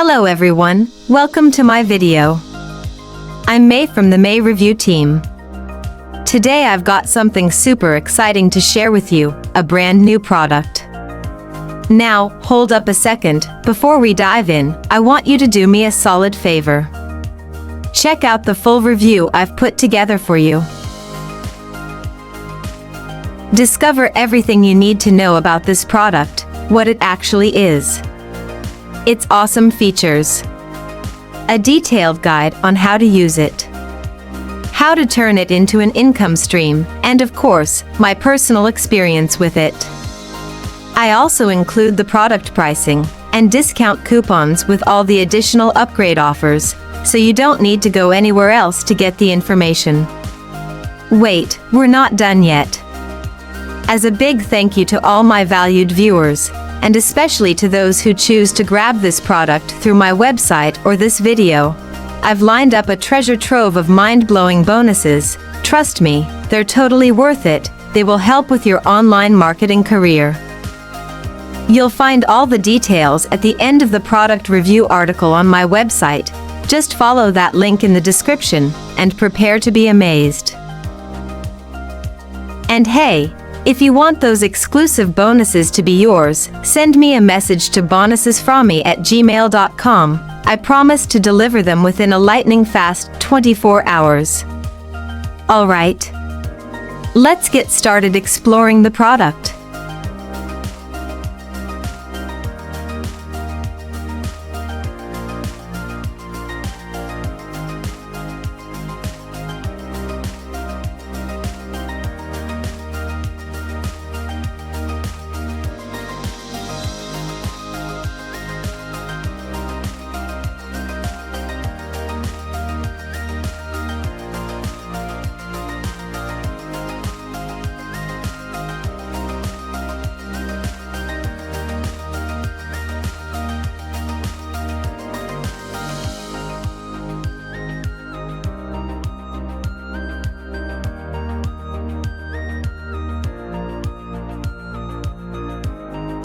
Hello everyone, welcome to my video. I'm May from the MeiReview team. Today I've got something super exciting to share with you, a brand new product. Now, hold up a second, before we dive in, I want you to do me a solid favor. Check out the full review I've put together for you. Discover everything you need to know about this product, what it actually is, its awesome features, a detailed guide on how to use it, how to turn it into an income stream, and of course, my personal experience with it. I also include the product pricing and discount coupons with all the additional upgrade offers, so you don't need to go anywhere else to get the information. Wait, we're not done yet. As a big thank you to all my valued viewers, and especially to those who choose to grab this product through my website or this video, I've lined up a treasure trove of mind-blowing bonuses. Trust me, they're totally worth it. They will help with your online marketing career. You'll find all the details at the end of the product review article on my website. Just follow that link in the description and prepare to be amazed. And hey, if you want those exclusive bonuses to be yours, send me a message to bonusesfromme@gmail.com. I promise to deliver them within a lightning-fast 24 hours. Alright. Let's get started exploring the product.